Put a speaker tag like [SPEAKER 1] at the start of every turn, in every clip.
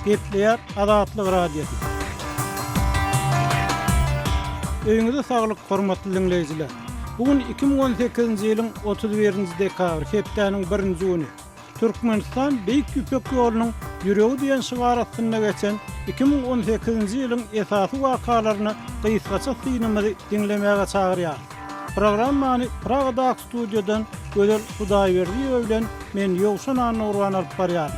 [SPEAKER 1] Gepleşigimizi Azatlyk radiosu. Öňüňizde saglyk, hormatly dinleýijiler. Bugün 2018-nji ýylyň 31-nji dekabr, hepdeniň 1-nji güni. Türkmenistan Beýik Ýüpek ýolunyň ýüregi diýen şygaratyna geçen 2018-nji ýylyň esasy wakalaryny gysgaça synymyzy diňlemäge çagyrýar. Programmany Pragada studiodan Gödel Hudaýberdiýew bilen men Ýowşan Anurwan alyp barýar.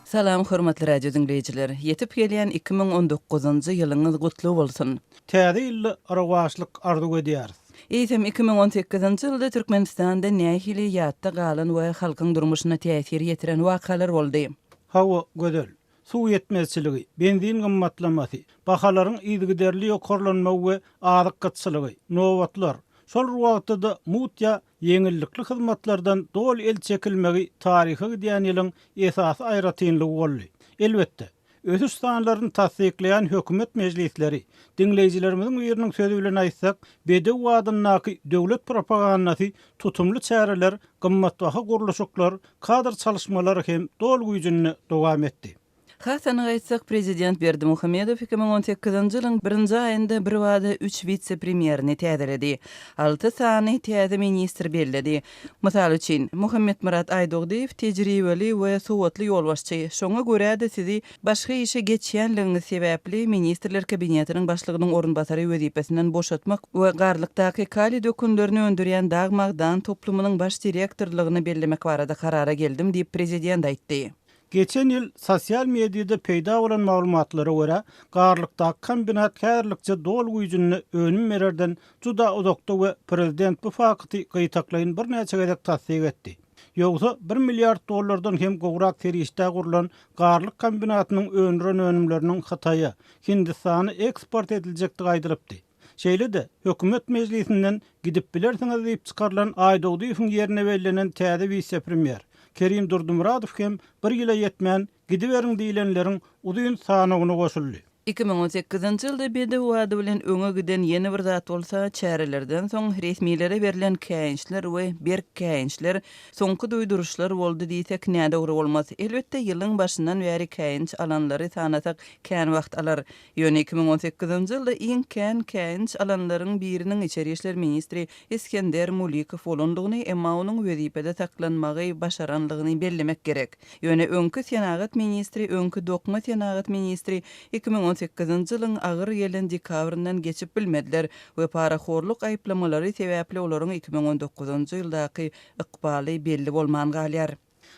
[SPEAKER 2] Salam hormatly radio dinleyijiler. Yetip gelýän 2019-njy ýylyňyz gutly bolsun.
[SPEAKER 1] Täze ýylly arwaçlyk arzu edýäris.
[SPEAKER 2] Eýsem 2018-nji ýylda Türkmenistanda nähili ýatda galan we halkyň durmuşyna täsir ýetiren wakalar boldy.
[SPEAKER 1] Hawa gödel, suw ýetmezçiligi, benzin gymmatlamasy, bahalaryň ýygyderli ýokarlanmagy we azyk gıtçylygy, nowatlar, şol wagtda mutya yeňillikli hyzmatlardan dol el çekilmegi taryha gidýän ýylyň esasy aýratynlygy boldy. Elbetde, ösüş sanlaryny tasdikleýän hökümet mejlisleri, dinleýijilerimiziň ýeriniň sözü bilen aýtsak, bedew wadynaky döwlet propagandasy, tutumly çäreler, gymmatbaha guruluşyklar, kadr çalışmalary hem dol güýjünde dowam etdi.
[SPEAKER 2] Hasan aýtsak, prezident Berdimuhammedow 2018-nji ýylyň 1-nji aýynda bir wada 3 vitse-premierini täzeledi. 6 sany täze ministr belledi. Mysal üçin, Muhammed Murat Aýdogdyýew tejribeli we sowatly ýolbaşçy. Şoňa görä-de sizi başga işe geçýänligiňiz sebäpli ministrler kabinetiniň başlygynyň orunbasary wezipesinden boşatmak we garlykdaky kali dökünlerini öndürýän Dagmagdan toplumynyň baş direktorlygyny bellemek barada karara geldim diýip prezident aýtdy.
[SPEAKER 1] Geçen ýyl sosial mediada peýda bolan maglumatlara görä, garlykdaky kombinat kärlikçe dol güýjüni önüm bererden juda uzakda we prezident bu fakty gytaklaýyn bir näçe gezek tasdik etdi. Ýogsa 1 milliard dollardan hem gowrak terişde gurulan garlyk kombinatynyň önüren önümleriniň Hataýa, Hindistana eksport ediljekdigi aýdylypdy. Şeýle-de hökümet mejlisinden gidip bilersiňiz diýip çykarylan Aýdogdyýewiň ýerine bellenen täze vice-premier Kerim Durdumuradow hem bir ýyla ýetmän gidiberiň diýilenleriň uzun sanagyna goşuldy.
[SPEAKER 2] 2018-nji ýylda bedew wady bilen öňe giden ýeni bir zat bolsa, çärelerden soň resmiýlere berilen käýinçler we berk käýinçler, soňky duýduruşlar boldy diýsek näde dogry bolmaz. Elbetde ýylyň başyndan bäri käýinç alanlary sanasak kän wagt alar. Ýöne 2018-nji ýylda iň kän käýinç alanlaryň biriniň içeri işler ministri Eskender Mulikow bolandygyny, emma onuň wezipede saklanmagy başaranlygyny bellemek gerek. Ýöne öňkü senagat ministri, öňkü dokma senagat ministri 2018-nji ýylyň agyr ýelen dekabryndan geçip bilmediler we paraxorluk aýplamalary sebäpli olaryň 2019-njy ýyldaky ykbaly belli bolman galýar.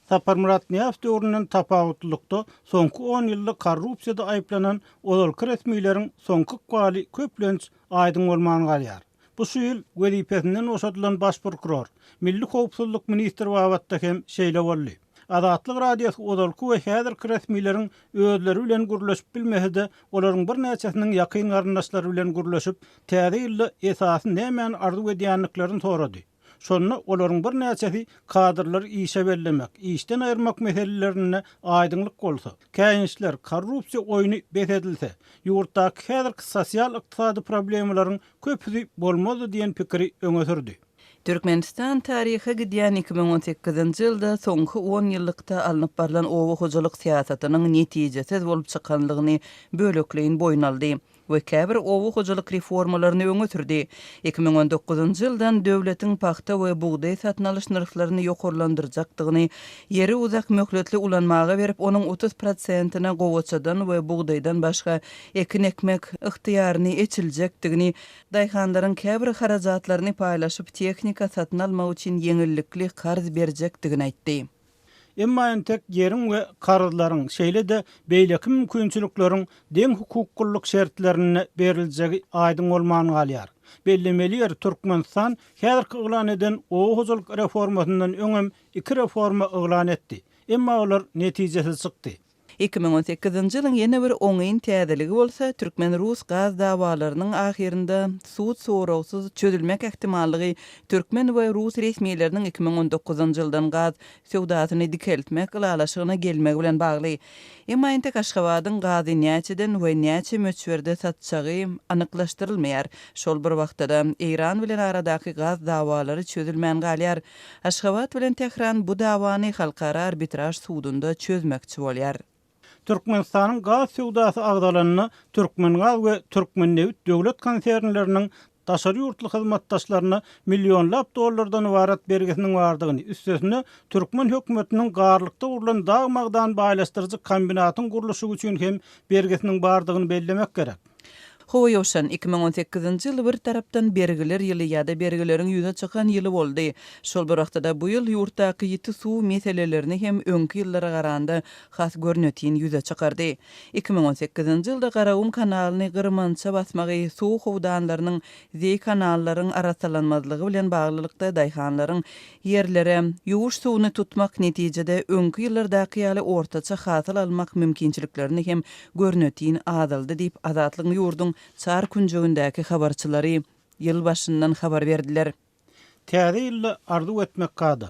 [SPEAKER 1] Sapar Murat Niýaf döwründen tapawutlykda soňky 10 ýyllyk korrupsiýada aýplanan olalky resmiýleriň soňky ykbaly köplenç aýdyň bolman galýar. Bu ýyl wezipesinden oşadylan baş prokuror, Milli Howpsuzlyk ministri wagtda hem şeýle boldy. Azatlyk radiosu olalky we häzirki resmiýleriň özleri bilen guruluşyp bilmehde, olaryň bir näçesiniň ýakyn garyndaşlary bilen guruluşyp täze ýylda esasy nämen arzu edýänliklaryny sorady. Şonu olaryň bir näçesi kadrlar işe bellemek, işden aýyrmak meselelerine aýdynlyk bolsa, käýinçler korrupsiýa oýuny besedilse, ýurtdaky häzirki sosial ykdysady problemlaryň köpüsi bolmady diýen pikiri öňe sürdi.
[SPEAKER 2] Türkmenistan taryha gidýän 2018-nji ýylda soňky 10 ýyllykda alınıp barılan owa hojalyk siýasatynyň netijesiz bolup çykanlygyny bölekleýin boyun aldy we käbir owa hojalyk reformalaryny öňe sürdi. 2019-njy ýyldan döwletiň paxta we buğday satyn alyş narxlaryny ýokarlandyrjakdygyny, ýeri uzak möhletli ulanmaga berip onuň 30%-na gowaçadan we buğdaydan başga ekin ekmek yktyýaryny eçiljekdigini, daýhanlaryň käbir harajatlaryny paýlaşyp teknika satyn almak üçin ýeňillikli karz berjekdigini aýtdy.
[SPEAKER 1] Emma entek ýeriň we karzlaryň şeýle-de beýleki mümkinçilikleriň deň hukuklyk şertlerine beriljegi aýdyň bolman galýar. Bellemeli ýer Türkmenistan häzirki yglan eden owa hojalyk reformasyndan öňem 2 reforma yglan etdi. Emma olar netijesiz çykdy.
[SPEAKER 2] 2018-nji ýylyň ýene bir oňyň täzeligi bolsa, Türkmen-Rus gaz dawalarynyň ahirinde suud soragsuz çözülmek ähtimallygy Türkmen we Rus resmiýetleriniň 2019-njy ýyldan gaz sowdasyny dikeltmek ýalaşygyna gelmegi bilen bagly. Emma ente Aşgabatyň gazy näçeden we näçe möçberde satjagy anyklaşdyrylmaýar. Şol bir wagtda Iran bilen aradaky gaz dawalary çözülmän galýar. Aşgabat bilen Tehran bu dawany halkara arbitraj suudunda çözmekçi bolýar.
[SPEAKER 1] Türkmenistanyň gaz sowdasy agdalanyny Türkmengaz we Türkmennewit döwlet konsernleriniň daşary ýurtly hyzmatdaşlaryna millionlap dollardan ibaret bergisiniň bardygyny, üstesine Türkmen hökümetiniň garlykda urulan dagmagdan baýlaşdyrjy kombinatyň gurulşy üçin hem bergisiniň bardygyny bellemek gerek.
[SPEAKER 2] Howa ýoşan 2018-nji ýyl bir tarapdan bergiler ýyly ýa-da bergileriň ýüze çykan ýyly boldy. Şol bir wagtda bu ýyl ýurtdaky ýiti suw meselelerini hem öňki ýyllara garanda has görnütin ýüze çykardy. 2018-nji ýylda Garawum kanalyny gyrmança basmagy suw howdanlarynyň zey kanallaryň arasalanmazlygy bilen baglylykda daýhanlaryň ýerlere ýuwuş suwuny tutmak netijede öňki ýyllardaky ýaly ortaça hasyl almak mümkinçiliklerini hem görnütin azaldy diýip Azatlyk ýurdun Çar Kunjugundäki habarçylary ýyl başyndan habar berdiler.
[SPEAKER 1] Täze ýyly arzu etmek kady.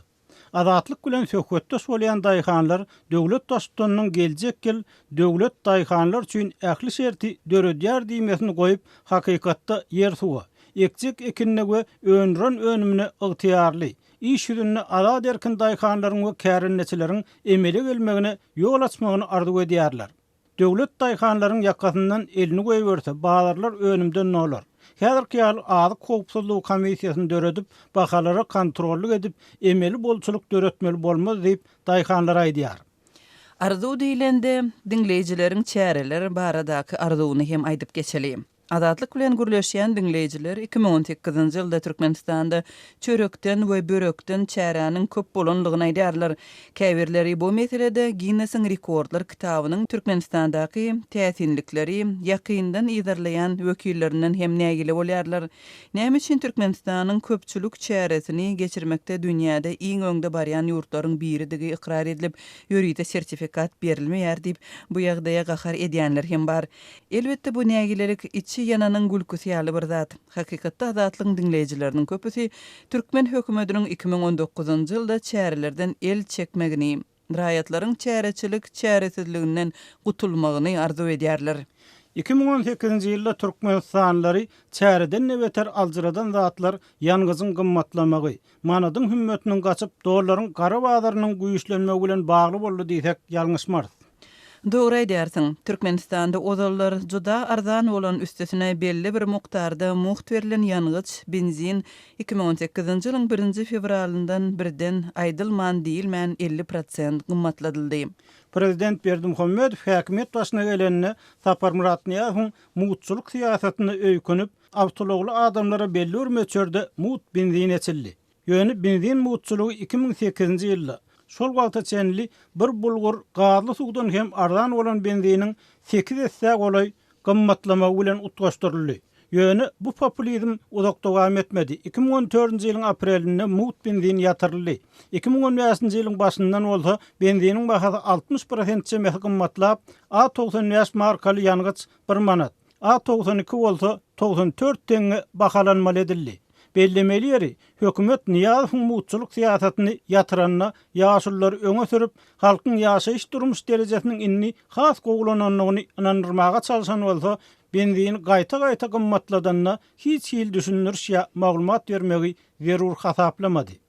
[SPEAKER 1] Azatlyk bilen söhbetde bolýan daýhanlar döwlet daşdanyň geljek ýyl döwlet daýhanlar üçin ähli şerti döredýär diýmesini goýup hakykatda ýer suwa, ekjek ekinne we önren önümine ygtyýarly, iş ýüzünde ala derkin daýhanlaryň we kärinneçileriň emeli gelmegine ýol açmagyny arzu edýärler. Döwlet daýhanlaryň ýakasyndan elini goýberse, bahalarlar önümden nolar. Häzirki ýaly azyk howpsuzlyk komissiýasyny döredip, bahalary kontrolly edip, emeli bolçuluk döretmeli bolmaz diýip daýhanlar aýdýar.
[SPEAKER 2] Arzu diýilende dinleýijileriň çäreler baradaky arzuwny hem aýdyp geçelim. Azatlyk bilen gürleşýän dinleýijiler 2018-nji ýylda Türkmenistanda çörekden we börekden çäranyň köp bolanlygyny aýdýarlar. Käbirleri bu meselede Guinness Rekordlar kitabynyň Türkmenistandaky täsinlikleri ýakyndan ýazarlayan wekillerinden hem nägili bolýarlar. Näme üçin Türkmenistanyň köpçülük çäresini geçirmekde dünýäde iň öňde barýan ýurtlaryň biridigi ikrar edilip, ýöride sertifikat berilmeýär diýip bu ýagdaýa gahar edýänler hem bar. Elbetde bu nägilerik yananyň gülküsi ýaly bir zat. Hakykatda Azatlyň dinleýijileriniň köpüsi Türkmen hökümetiniň 2019-njy ýylda çärelerden el çekmegini, raýatlaryň çäreçilik çäresizliginden gutulmagyny arzu edýärler.
[SPEAKER 1] 2018-nji ýylda Türkmenistanlary çäreden beter alжyradan zatlar ýangyzyň gymmatlamagy, manadyň hümmetiniň gaçyp dollaryň gara bazarynyň güýçlenmegi bilen bagly boldy diýsek ýalňyşmaz.
[SPEAKER 2] Dogry aýdýarsyň. Türkmenistanda ozallar juda arzan bolan üstesine belli bir mukdarda muht berilen ýangyç benzin 2018-nji ýylyň 1-nji fevralyndan birden aýdylman diýilmän 50% gymmatladyldy.
[SPEAKER 1] Prezident Berdimuhammedow häkimet başyna gelenine Sapar Muratniýawyň mutçuluk siýasatyny öýkünip, awtologly adamlara belli bir möçberde mut benzin etildi. Ýöne benzin mutçulugy 2008-nji ýylda şol wagta çenli bir bulgur gazly suwdan hem arzan bolan benziniň 8 esse golay gymmatlamagy bilen utgaşdyryldy. Ýöne bu populizm uzak dowam etmedi. 2014-nji ýylyň aprelinde mut benzin ýatyryldy. 2015-nji ýylyň başyndan bolsa benziniň bahasy 60% çemek gymmatlap, A95 markaly ýangyç 1 manat, A92 bolsa 94 teňe bahalanmaly edildi. Bellemeli ýeri hökümet Niýazowyň mutçuluk siýasatyny ýatyranyna ýaşullar öňe sürüp, halkyň ýaşaýyş durmuş derejesiniň inni has gowulananyny inandyrmaga çalşan bolsa, benzin gaýta-gaýta gymmatladanyna hiç ýyl düşünürş ýa maglumat bermegi zerur hasaplamady.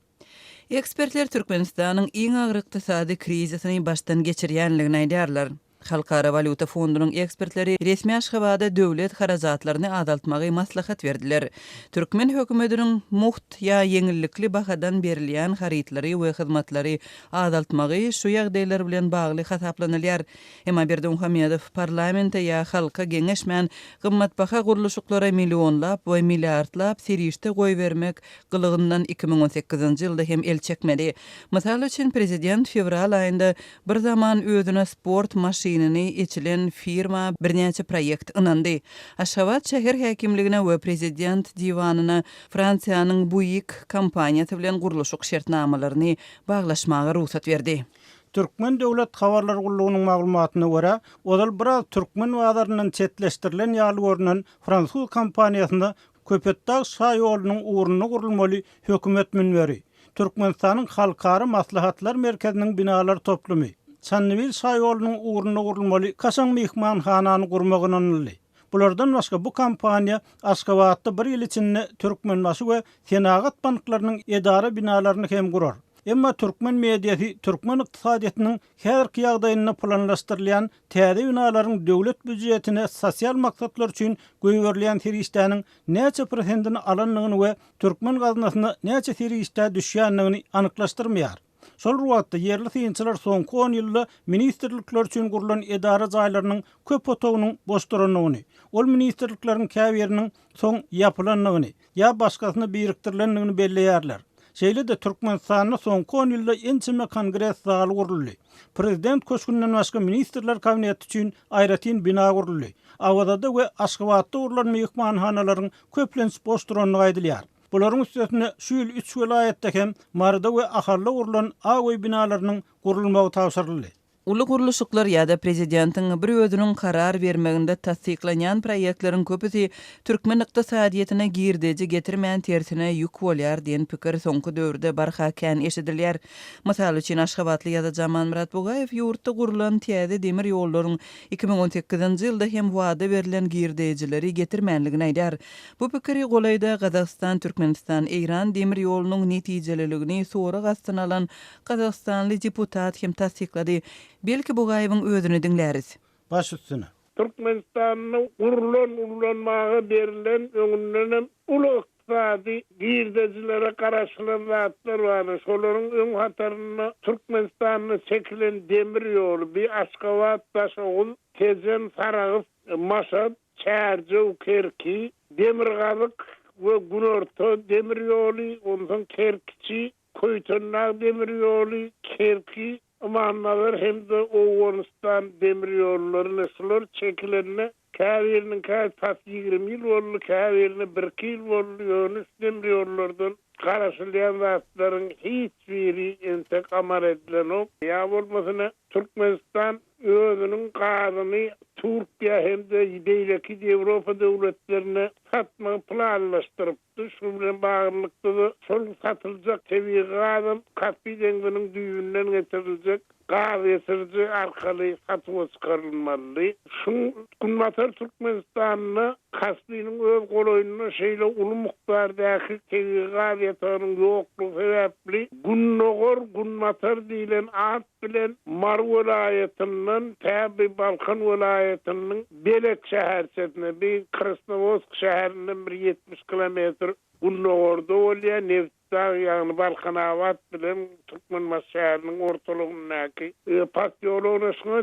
[SPEAKER 2] Ekspertler Türkmenistanyň iň agyr ykdysady krizisyny başdan geçirýänligini aýdýarlar. Halkara Valuta Fondunyň ekspertleri resmi Aşgabada döwlet harajatlaryny azaltmagy maslahat berdiler. Türkmen hökümetiniň muht ýa ýeňillikli bahadan berilýän harytlary we hyzmatlary azaltmagy şu ýagdaýlar bilen bagly hasaplanylýar. Emma Berdimuhammedow parlamentde ýa halka geňeşmän gymmatbaha gurulşyklara millionlap we milliardlap serişde goý bermek gylygyndan 2018-nji ýylda hem el çekmedi. Mysal üçin prezident fevral aýynda bir zaman özüne sport maşyny içilen firma birnäçe proýekt ynandy. Aşgabat şäher häkimligine we prezident diwanyna Fransiýanyň bu ýyk kampaniýasy bilen gurulşyk şertnamalaryny baglaşmaga ruhsat berdi.
[SPEAKER 1] Türkmen Döwlet Habarlar Gullugynyň maglumatyna görä, odal biraz türkmen wagtlarynyň çetlešdirilen ýaly görünen Fransuz kampaniýasynda Köpetdağ şaýolunyň uğruny gurulmaly hökümet münberi, Türkmenistanyň halkara maslahatlar merkeziniň binalar toplumy, Çannybil şaýolunyň uğruny gurulmaly Kaşan mehmanhanany gurmagyny anyldy. Bulardan başga bu kampaniýa Aşgabatda bir ýyl içinde Türkmenbaşy we Senagat banklarynyň edara binalaryny hem gurar. Emma Türkmen mediýasy Türkmen ykdysadyýatynyň häzirki ýagdaýyna planlaşdyrylýan täze binalaryň döwlet büdjetine sosial maksatlar üçin göýberilýän serişdäniň näçe prosentini alanlygyny we Türkmen gaznasyna näçe serişdä düşýänligini anyklaşdyrmaýar. Şol wagtda yerli synçylar soňky 10 ýylda ministrlikler üçin gurulan edara jaýlarynyň köp otogynyň boş duranyny, ol ministrlikleriň käbiriniň soň ýapylanlygyny ýa başgasyna birikdirilenligini belleýärler. Şeýle de Türkmenistanyň soňky 10 ýylda ençime kongres zaly guruldy. Prezident köşkünden başga ministrler kabineti üçin aýratyn bina guruldy. Awada we Aşgabatda gurulan mehmanhanalaryň köplenç boş duranyny aýdylýar. Bularyň üstüne şu ýyl 3 vilayetde hem Marda we Aharda gurulan awy binalarynyň gurulmagy tapşyryldy.
[SPEAKER 2] Ulu guruluşyklar ýa-da prezidentiň bir özüniň karar bermeginde tasdiklanýan proýektleriň köpüsi türkmen ykdysadyýatyna girdeji getirmän tersine ýük bolýar diýen pikir soňky döwürde barhakän eşidilýär. Mysal üçin Aşgabatly ýa-da Jaman Murat Bugaýew ýurtda gurulan täze demir ýollaryň 2018-nji ýylda hem wada berilen girdejileri getirmänligini aýdar. Bu pikiri golayda Gazakystan, Türkmenistan, Eýran demir ýolunyň netijeleligini sonra gastyn alan Gazakstanly deputat hem tasdiklady. Belki Bugaýewiň özüni dinläris.
[SPEAKER 1] Baş üstüne.
[SPEAKER 3] Türkmenistanyň urulanmagy berilen öňünden uly ykdysady girdejilere garaşylan zatlar bar. Şolaryň öň hataryny Türkmenistanyň çekilen demir ýolu, bir Aşgabat, Taşoğul, Tezen, Saragyp, Maşat, Çärje, Kerki, Demirgazyk we Günorta demir ýoly, ondan Kerkiçi, Köýtönläg demir ýoly, Kerki amanlar hem de Oğuzistan demir yollarını sılır çekilerine kâverinin tas 20 yıl oldu, kâverinin 1 yıl oldu, yönüs demir yollardan karşılayan zatların hiçbiri entek amar edilen o. Ya olmasına Türkmenistan özünün karını Türkiye hem de ýyldaky Avrupa devletlerine satma planlaştırıptı. Şu bilen bağırlıkta da sol satyljak tebii gazım Kaspy denginiň düýünden getiriljek. Gaz esirji arkaly satyma çykarylmaly. Şu günmatar Türkmenistanyna Kaspynyň öz goloýunyna şeýle uly mukdardaky tebii gaz ýetanyň ýoklugy sebäpli Günnogor Günmatar diýilen at bilen Mar welaýatynyň täbi Balkan welaýatynyň Belek şäherçesine bir Krasnovodsk şäherinden 70 kilometr Günnogorda bolýan Neftdağ ýagny Balkanawat bilen Türkmenbaş şäheriniň ortalygyndaky pak ýoluny şuňa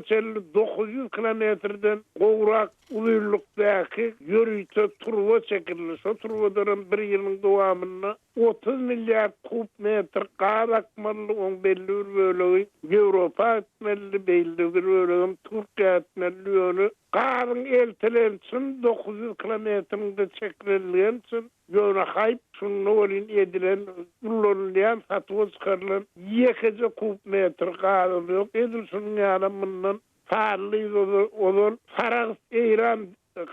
[SPEAKER 3] 900 kilometrden gowrak ulylykdaky ýörüýte turwa çekildi. Şo turwadan bir ýylyň dowamyna 30 milliard kub metr gaz akmaly oň belli bir bölegi Ýewropa etmeli, belli bir bölegi Türkiýe etmeli ýöne gazyň eltilençin 900 kilometrinde çekilýän üçin ýöne haýp şunu bolyn edilen ullanýan satwy çykarylan 2 kub metr gaz ýok. Edil şunu ýalamyndan farly olan Farag Eýran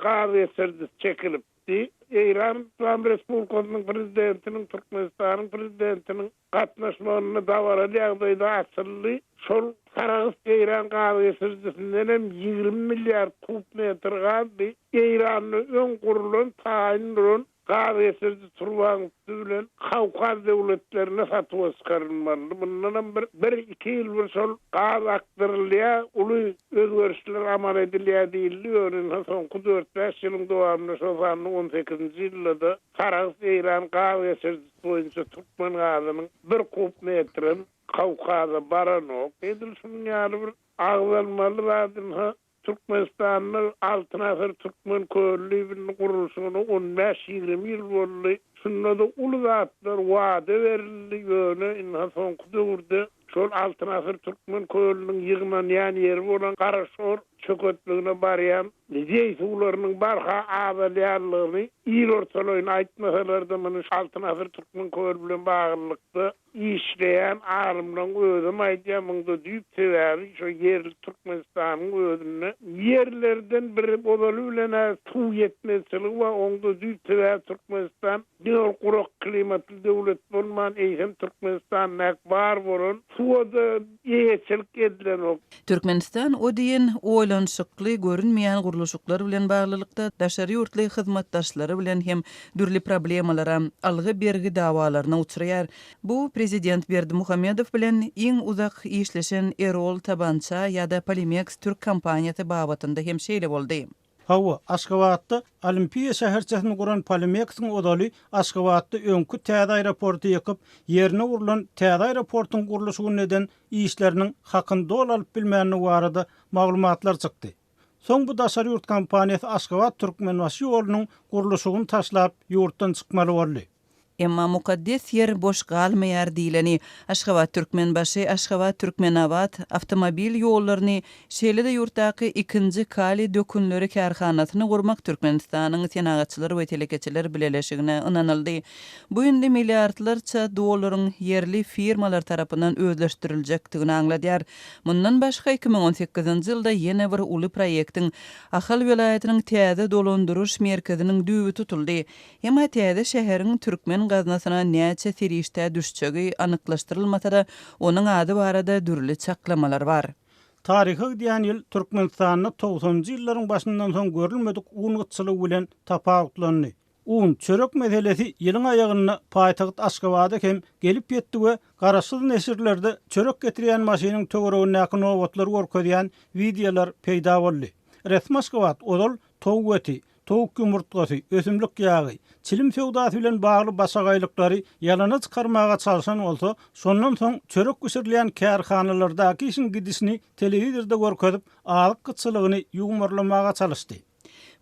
[SPEAKER 3] gaz esirdi çekilipdi. Eýran Islam Respublikasynyň prezidentiniň Türkmenistanyň prezidentiniň gatnaşmagyny dawara ýagdaýda asylly şol Farag Eýran gaz esirjisinden 20 milliard kub metr gaz Eýranyň öň gurulan taýýarlandy gaz esirji turwaň bilen Kawkaz döwletlerine satýa çykarylmaly. Bundan 1-2 ýyl şol gaz aktyrylýar, uly özgörüşler amal edilýär diýilýär. Soňky 4-5 ýylyň dowamyna şol 18-nji ýylda Farag Eýran gaz esirji boýunça Türkmen gazynyň 1 kub metrin Kawkaza baranok. Edil şunu ýaly bir agzalmaly radyň Türkmenistanyň altynasır Türkmen köylüğünün guruluşuna 15-20 ýyl boldy. Şunda da uly zatlar wada berildi ýöne soňky döwürde şol altın asır Türkmen köylüniň ýygnan ýany ýeri bolan Garaşor çökötligine barýan Lidiýe suwlarynyň barha azalyarlygyny ýyl ortalaryny aýtmasalar da muny altın asır Türkmen köylü bilen baglanlykda işleyen arımdan özüm aýdýamyňda düýp sebäbi şo yerli Türkmenistanyň özüne yerlerden biri bodaly bilen tuw ýetmezçiligi we onda düýp sebäbi Türkmenistan diňol kurak klimatly döwlet bolman eýsem Türkmenistan näkbar bolan tuwda ýeçilik edilen ok.
[SPEAKER 2] Türkmenistan o diýen oýlanşykly görünmeýän guruluşyklar bilen baglylykda daşary ýurtly hyzmatdaşlary bilen hem dürli problemalara, algy bergi dawalaryna uçraýar. Bu Prezident Berdimuhammedow bilen iň uzak işleşen Erol Tabança ýa-da Polimex Türk kampaniýasy babatynda hem şeýle boldy.
[SPEAKER 1] Hawa Aşgabatda Olimpiya şäherçesini guran Polimex'iň odaly Aşgabatda öňkü täze aeroporty ýakyp ýerine urulan täze aeroportyň guruluşy neden işleriniň hakynda alyp bilmänligi barada maglumatlar çykdy. Soň bu daşary ýurt kampaniýasy Aşgabat Türkmenbaşy ýolunyň guruluşyny taşlap ýurtdan çykmaly boldy.
[SPEAKER 2] Emma mukaddes yer boş galmaýar diýileni Aşgabat Türkmenbaşy Aşgabat Türkmenabat avtomobil ýollaryny şeýle-de ýurtdaky ikinji kali dökünleri karhanasyny gurmak Türkmenistanyň tenagatçylary we telekeçiler bileşigine ynanyldy. Bu indi milliardlarça dollaryň yerli firmalar tarapyndan özleşdiriljakdygyny aňladýar. Mundan başga 2018-nji ýylda ýene bir uly proýektiň Ahal welaýatynyň täze dolandyryş merkeziniň düýbi tutuldy. Emma täze şäheriň Türkmen gaznasyna näçe tirişde düşjegi anyklaşdyrylmasa da onuň ady barada dürli çaklamalar bar.
[SPEAKER 1] Taryha gidýän ýyl Türkmenistanyň 90-njy ýyllaryň başyndan soň görülmedik un gytçylygy bilen tapawutlandy. Un çörek meselesi ýylyň aýagyna paýtagyt Aşgabatda hem gelip ýetdi we garaşsyz nesirlerde çörek getirýän maşynyň töweregine ýakyn owatlar görkezýän videolar peýda boldy. Resmi Aşgabat odal tow eti, towuk ýumurtgasy, ösümlik ýagy, çilim sewdasy bilen bagly başagaýlyklary ýalana çykarmaga çalışan bolsa, şondan soň çörek güçirilýän kärhanalardaky işin gidişini telewizorda görkezip, alyk gytçylygyny ýumurlamaga çalışdy.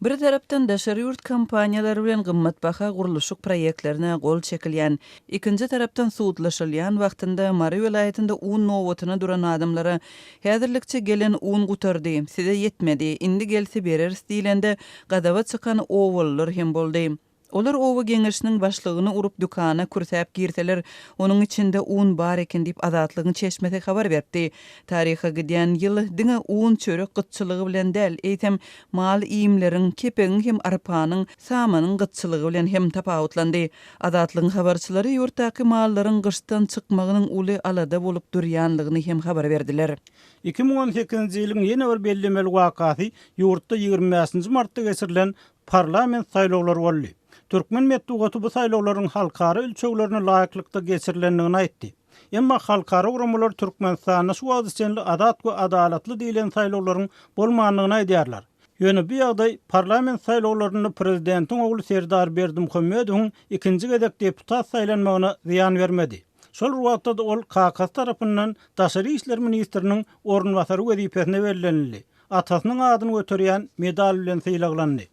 [SPEAKER 2] Bir tarapdan daşary ýurt kampaniýalary bilen gymmatbaha guruluşyk proýektlerine gol çekilýän, ikinji tarapdan suwutlaşylýan wagtynda Mary welaýatynda un nowatyna duran adamlara häzirlikçe gelen un gutardy, size ýetmedi, indi gelse bereriz diýilende gadawa çykan owallar hem boldy. Olar owa geňeşiniň başlygyny urup dükana kursäp girseler, onuň içinde un bar eken diýip Azatlygyň çeşmesi habar berdi. Taryha gidýän ýyl diňe un çörek gytçylygy bilen däl, eýsem mal iýimleriň, kepegiň hem arpanyň, samanyň gytçylygy bilen hem tapawutlandy. Azatlygyň habarçylary ýurtdaky mallaryň gyşdan çykmagynyň uly alada bolup durýanlygyny hem habar berdiler.
[SPEAKER 1] 2018-nji ýylyň ýene bir bellemeli wakasy ýurtda 25-nji martda geçirilen parlament saýlawlary boldy. Türkmen medeniýeti bu saýlawlaryň halkara ölçeglerine laýyklykda geçirilendigini aýtdy. Emma halkara urumlar Türkmenistanyň şu wagtynda adat we adalatly diýilen saýlawlaryň bolmanlygyny aýdýarlar. Ýöne bu ýagdaý parlament saýlawlaryny prezidentiň ogly Serdar Berdimuhammedowyň ikinji gedek deputat saýlanmagyna ziýan bermedi. Şol wagtda ol Kawkaz tarapyndan daşary işler ministriniň ornwasary wezipesine berilenildi. Atasynyň adyny göterýän medal bilen syýlaglandy.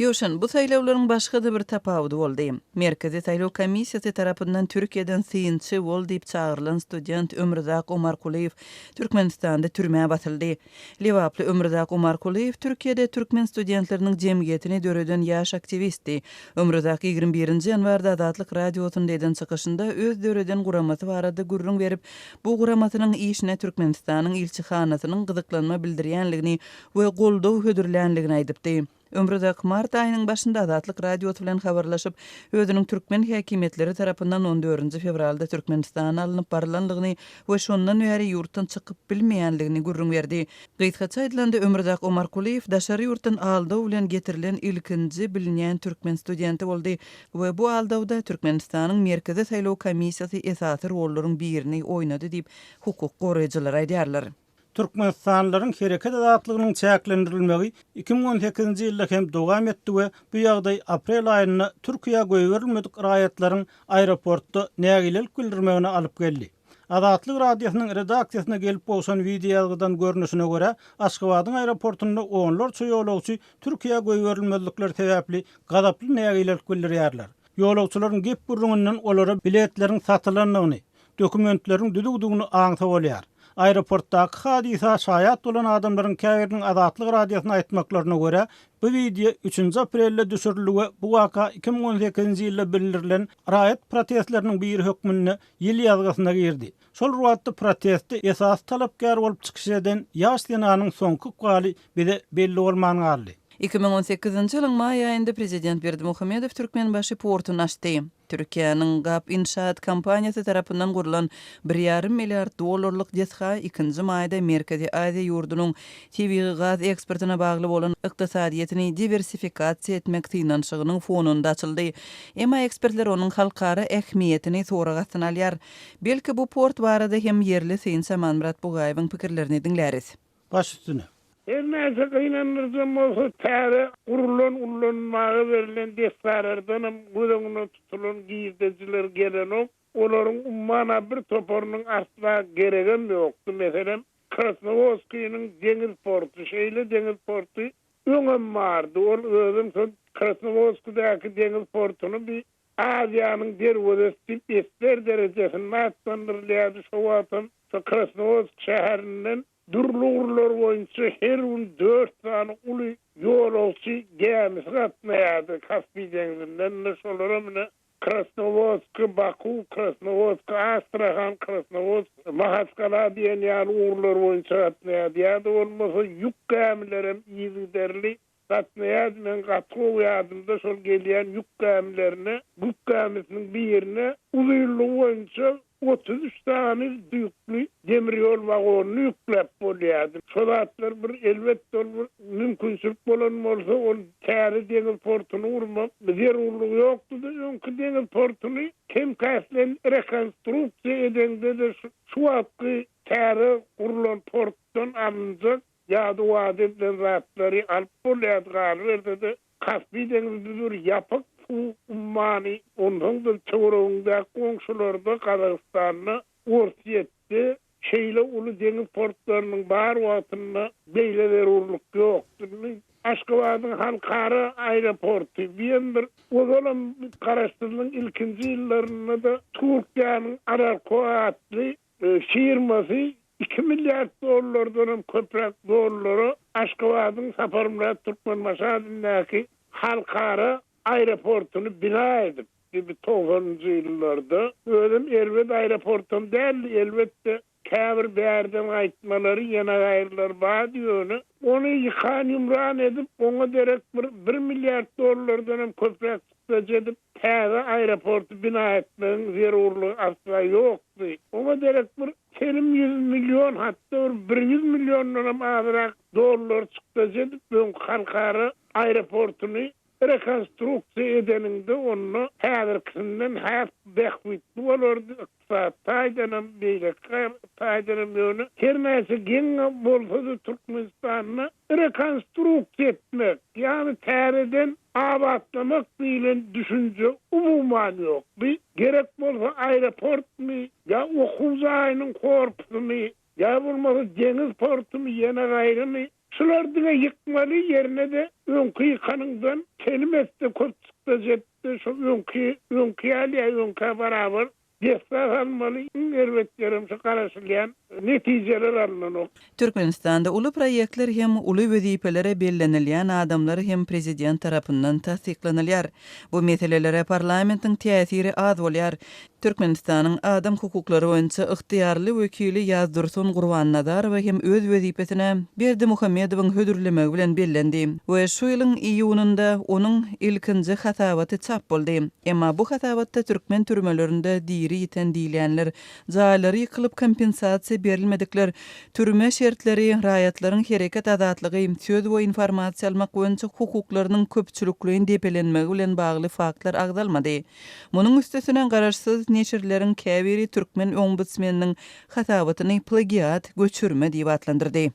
[SPEAKER 2] Ýoşan, bu saýlawlaryň başga-da bir tapawudy boldy. Merkezi saýlaw komissiýasy tarapyndan Türkiýeden syýynçy bol diýip çagyrılan student Ömrüzak Omarkuliýew Türkmenistanda türmäge batyldy. Lewaply Ömrüzak Omarkuliýew Türkiýede türkmen studentleriniň jemgyýetini döreden ýaş aktivisti. Ömrüzak 21-nji ýanwarda Azatlyk radiosynyň eden çykyşynda öz döreden guramasy barada gurrun berip, bu guramasynyň işine Türkmenistanyň ilçihanasynyň gyzyklanma bildirýänligini we goldaw hödürlenligini aýdypdy. Ömrüzak mart aýynyň başynda Azatlyk radiosy bilen habarlaşyp, özüniň türkmen häkimetleri tarapyndan 14-nji fevralda Türkmenistan alınıp barlanlygyny we şondan bäri ýurtdan çykyp bilmeýänligini gurrun berdi. Gysgaça aýdylanda Ömrüzak Omarkuliýew daşary ýurtdan aldaw bilen getirilen ilkinji bilinýän türkmen studenti boldy we bu aldawda Türkmenistanyň merkezi saýlaw komissiýasy esasy rollaryň birini oýnady diýip hukuk goraýjylar aýdýarlar.
[SPEAKER 1] Türkmenistanlylaryň hereket azatlygynyň çäklendirilmegi 2018-nji ýylda hem dowam etdi we bu ýagdaý aprel aýyna Türkiýe göýberilmedik raýatlaryň aeroportda nägilelik bildirmegine alyp geldi. Azatlyk radiosynyň redaksiýasyna gelip bolsan videodan görnüşine görä, Aşgabatyň aeroportunda onlarça ýolagçy Türkiýe göýberilmedikleri sebäpli gadaply nägilelik bildirýärler. Ýolagçylaryň gep gurrundan olara biletleriň satylandygyny, dokumentlerin düdügdügünü aňsa bolýar. Aeroportdaky hadisa şaýat bolan adamlaryň käbiriniň Azatlyk radiosyna aýtmaklaryna görä, bu video 3 aprelde düşüriligi bu waka 2018-nji ýylda bildirilen raýat protestleriniň bir hökmüne ýyl ýazgysyna girdi. Şol ruwatda protesti esas talapkar bolup çykyş eden ýaş senanyň soňky galy bize belli bolmany galdy.
[SPEAKER 2] 2018-nji ýylyň may aýynda prezident Berdimuhammedow Türkmenbaşy portuny açdy. Türkiýanyň GAP inşaat kampaniýasy tarapyndan gurulan $1,5 milyard desha 2-nji maýda Merkezi Aziýa ýurdunyň TV gaz eksportyna bagly bolan ykdysadyýetini diversifikasiýa etmek tynanşygynyň fonunda açyldy. Emma ekspertler onuň halkara ähmiýetini soragatyn alýar. Belki bu port barada hem yerli Seýin Samanmurat Bugaýewiň pikirlerini dinläris.
[SPEAKER 1] Baş üstüne.
[SPEAKER 3] Näse gynanyrjam bolsa täze urulanmagy berilen desarlardan gözüňe tutulan giýdejiler gelen olaryň ummana bir toporunyň asla geregem ýokdy. Meselem Krasnovodskiynyň deňiz portu, şeýle deňiz portu öňem bardy. Ol özüm Krasnovodskiydaky deňiz portuny bir Aziýanyň derwezesi besler derejesinde atlandyrylýar. Şo wagtdan Krasnovodsk şäherinden durlurlar boyunca her 4 tane ulu ýolagçy gemi gatnaýardy. Kaspy deňizinden şolaramyna Krasnovodsk, Baku, Krasnovodsk, Astrakhan, Krasnovodsk, Mahaskala diýen ýaly urlar boyunca gatnaýardy. Ýa-da bolmasa ýük gemilerim ýygyderli gatnaýardy. Men gatnaýan ýardymda şol gelýän ýük gemilerini, bu gemisiniň birine uzunlygy boyunca 33 tane düýükli demir ýol wagonyny ýükläp bolýardy. Şolatlar bir elbetde mümkinçilik bolan bolsa, ol täze deňiz portuny urmak zerurlygy ýokdy. Öňkü deňiz portuny kim käslen rekonstruksiýa edende de şu wagtky täze urulan portdan alınjak ýa-da wagtdan ratlary alyp bolýar. De Kaspy deňizi bir ýapyk ummany onuň çöwreginde goňşularda Kazakstanyny orsiýetdi. Şeýle uly deňiz portlarynyň bar wagtyna beýle zerurlyk ýokdy. Aşgabatyň halkara aeroporty bir ozalan garaşdyrylan ilkinji ýyllarynda da Türkiýanyň Ararko adly firmasy $2 milyard köprek dollary Aşgabatyň Saparmurat Türkmenbaşy adyndaky halkara aeroportuny bina edip 90-njy ýyllarda özüm elbet aeroportum däl, elbetde käbir bärden aýtmalary ýene gaýrlar bar diýeni onu ýykan ýumran edip oňa derek $1 milyard köprek edip täze aeroportu bina etmegiň zerurlygy asla ýokdy. Oňa derek bir 100 milyon hatda 100 milyondan azyrak dollar edip bu halkara aeroportuny rekonstruksiýa edeninde onu häzirkinden häp behwitli bolardy. Taýdanam beýle taýdanam ýöne her näse geňe bolsa-da Türkmenistanyny rekonstruksiýa etmek, ýani täzeden abadlamak bilen düşünje umuman ýok. Gerek bolsa aeroportmy, ýa okuw zaýynyň korpusyny, ýa bolmasa deňiz portumy ýene gaýryny şulardyna ýykmaly ýerine de öňkü ýykanyňdan kelimesde köp çykda jetdi. Şo öňkü barabar destalmaly elbetlerim şu garaşylýan netijeler alınok.
[SPEAKER 2] Türkmenistanda uly proýektler hem uly wezipelere bellenilýän adamlar hem prezident tarapyndan tasdiklanylýar. Bu meselelere parlamentiň täsiri az bolýar. Türkmenistanyň adam hukuklary boýunça ygtyýarly wekili Ýazdyrsun Gurbannadarow hem öz wezipesine Berdimuhammedowyň hödürlemegi bilen bellendi. We şu ýylyň iýununda onuň ilkinji hatabaty çap boldy. Emma bu hatabatda türkmen türmelerinde diri ýiten diýilýänler jaýlary ýykylyp kompensasiýa berilmedikler, türme şertleri, raýatlaryň hereket azatlygy, söz we informasiýa almak boýunça hukuklarynyň köpçülikligiň depelenmegi bilen bagly faktlar agdalmady. Munyň üstesinden garaşsyz neşirleriň käbiri türkmen ombudsmeniň hatabatyny plagiat, göçürme diýip atlandyrdy.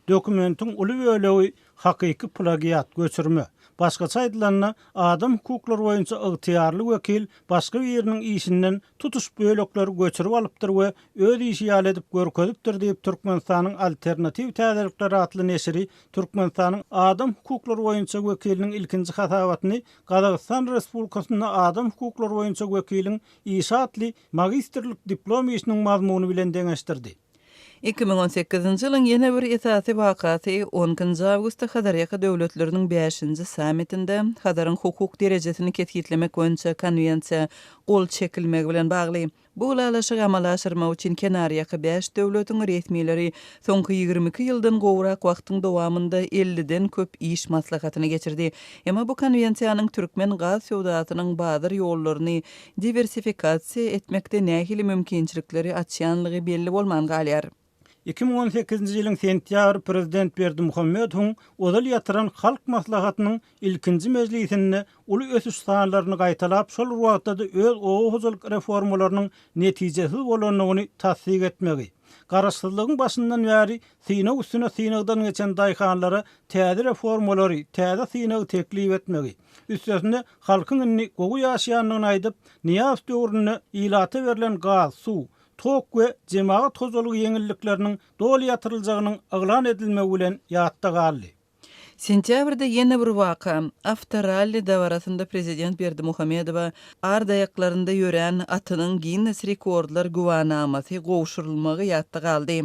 [SPEAKER 1] dokumentin uly bölegi hakyky plagiat göçürme. Başgaça aýdylanna adam hukuklary boýunça ygtyýarly wekil başga biriniň işinden tutuş bölekleri göçürip alypdyr we öz işi ýaly edip görkezipdir diýip Türkmenistanyň alternativ täzelikleri atly neşri Türkmenistanyň adam hukuklary boýunça wekiliniň ilkinji hatawatyny Gazakystan Respublikasynyň adam hukuklary boýunça wekiliň işi atly magistrlik diplom işiniň mazmuny bilen deňeşdirdi.
[SPEAKER 2] 2018-nji ýylyň ýene bir esasy wakaty 10-njy awgustda Hadarýa döwletleriniň 5-nji sammitinde Hadaryň hukuk derejesini ketgitlemek boýunça konwensiýa gol çekilmegi bilen bagly. Bu ulaşygy amalaşdyrmak üçin Kenarýa 5 döwletiň resmiýetleri soňky 22 ýyldan gowrak wagtyň dowamında 50den köp iş maslahatyny geçirdi. Emma bu konwensiýanyň türkmen gaz sowdatynyň bazı ýollaryny diversifikasiýa etmekde nähili mümkinçilikleri açýanlygy belli bolman galýar.
[SPEAKER 1] 2018-nji ýylyň sentýabr prezident Berdimuhammedowyň ozal ýatyran halk maslahatynyň ilkinji mejlisinde uly ösüş sanlaryny gaýtalap şol wagtda öz owazylyk reformalarynyň netijesi bolanyny tasdik etmegi. Garaşsyzlygyň başyndan bäri synaw üstüne synagdan geçen daýhanlara täze reformalary, täze synaw teklip etmegi. Üstesinde halkyň inni gowy ýaşaýanlygyny aýdyp, niýas döwrüne ýylata berilen gaz, su, tok we jemaat tozulugy ýeňillikleriniň doly ýatyryljagynyň aglan edilmegi bilen ýatda galdy.
[SPEAKER 2] Sentýabrda ýene bir waka Avstraliýa dawarasynda prezident Berdimuhammedowa ardaýaklarynda ýören atynyň Guinness rekordlar guwanamasy gowşurulmagy ýatda galdy.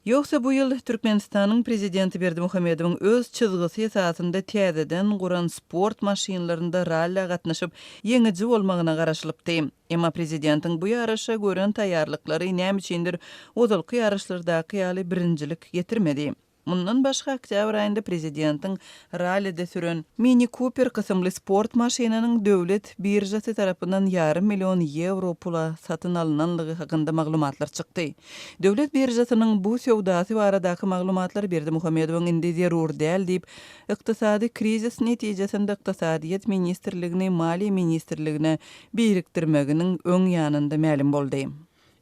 [SPEAKER 2] Ýoksa bu ýyl Türkmenistanyň prezidenti Berdimuhammedowyň öz çyzgysy esasynda täzeden guran sport maşinlarynda rallyga gatnaşyp ýeňiji bolmagyna garaşylypdy. Emma prezidentiň bu ýaraşa gören taýýarlyklary näme üçindir ozalky ýaraşlardaky ýaly birinjilik getirmedi. Mundan başga oktyabr aýynda prezidentiň rallyde süren Mini Cooper kysymly sport maşinanyň döwlet birjasy tarapyndan €500 milyon pula satyn alynanlygy hakynda maglumatlar çykdy. Döwlet birjasynyň bu sowdasy baradaky maglumatlar Berdimuhammedowyň indi zerur däl diýip ykdysady krizis netijesinde Ykdysadyýet ministrligini Maliýe ministrligine birikdirmeginiň öň ýanynda ma'lum boldy.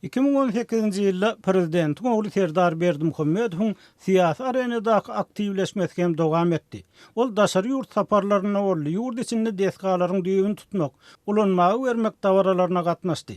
[SPEAKER 1] 2018-nji ýylda prezidentiň ogly Serdar Berdimuhammedowyň syýasy arenadaky aktivleşmesi hem dowam etdi. Ol daşary ýurt saparlaryna boldy, ýurt içinde deskalaryň düýbüni tutmak, ulanmagy bermek dawaralaryna gatnaşdy.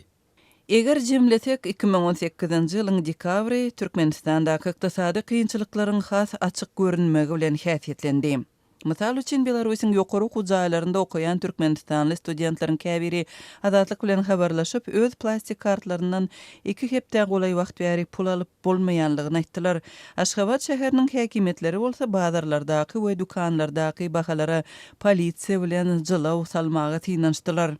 [SPEAKER 2] Eger jemlesek 2018-nji ýylyň dekabry Türkmenistandaky ykdysady kynçylyklaryň has açyk görünmegi bilen häsiýetlendi. Mysal üçin Belarusyň ýokary hujaýlarynda okuyan türkmenistanly studentlaryň käbiri Azatlyk bilen habarlaşyp öz plastik kartlaryndan 2 hepde golay wagt berip pul alyp bolmaýanlygyny aýtdylar. Aşgabat şäheriniň häkimetleri bolsa bazarlardaky we dukanlardaky bahalara polisiýa bilen jylaw salmagy tynançdylar.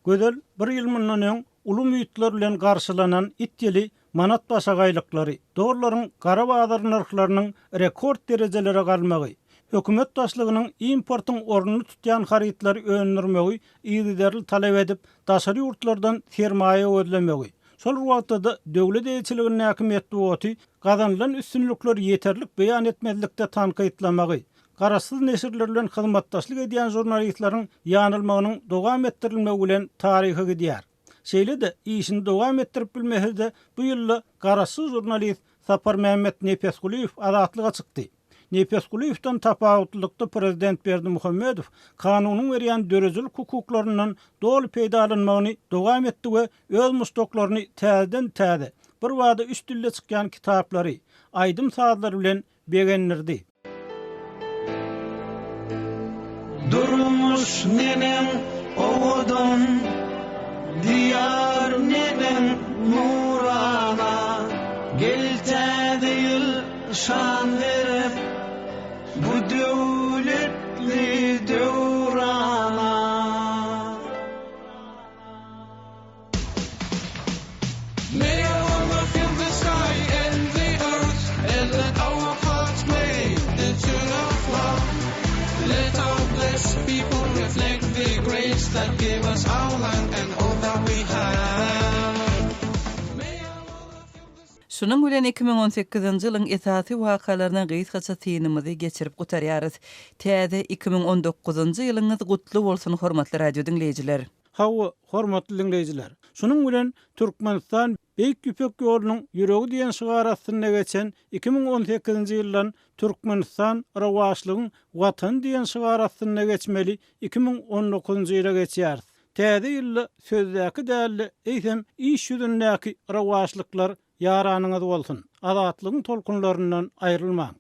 [SPEAKER 1] Gödel bir ýyl mundan öň uly müýtler bilen garşylanan itjeli manat başagaýlyklary, dollarlaryň gara bazar narhlarynyň rekord derejelere galmagy, hökümet başlygynyň importyň ornuny tutýan harytlary öňürmegi ýygyderli talap edip, daşary ýurtlardan sermaýe ödlemegi. Şol wagtda döwlet eýçiliginiň häkimetli boty gazanylan üstünlikleri ýeterlik beýan etmezlikde tanqytlamagy, garaşsyz neşirler bilen hyzmatdaşlyk edýän jurnalistlaryň ýanylmagynyň dowam etdirilmegi bilen taryhy gidýär. Şeýle-de işini dowam etdirip bilmehde bu ýylda garaşsyz jurnalist Sapar Mehmet Nepesguliýew Azatlyga çykdy. Nepesguliýewden tapawutlykda prezident Berdimuhammedow kanunyň berýän dörejilik hukuklarynyň doly peýdalanmagyny dowam etdi we öz mustoklaryny täzeden täze bir wada üç dilde çykýan kitaplary aýdym saatlar bilen begendirdi.
[SPEAKER 4] Durmuş nenen owudun diyar nenen nurana geltäde ýyl şan berip bu döwletli döwrana. May all look in the sky and the earth and let our hearts play the tune of love. Let our blessed people reflect the grace that gave us our land and all that we have.
[SPEAKER 2] Şunun bilen 2018-nji ýylyň esasy wakalaryna gysgaça synymyzy geçirip gutarýarys. Täze 2019-njy ýylyňyz gutly bolsun hormatly radio dinleýijiler.
[SPEAKER 1] Hawa hormatly dinleýijiler. Şunun bilen Türkmenistan Beýik Ýüpek ýolunyň ýüregi diýen şygarasyna geçen 2018-nji ýyldan Türkmenistan rawaşlygyň watan diýen şygarasyna geçmeli 2019-njy ýyla geçýär. Täze ýylda sözdäki däli eýsem iş ýüzündäki rawaşlyklar ýaranyňyz bolsun. Azatlygyň tolkunlaryndan aýrylmaň.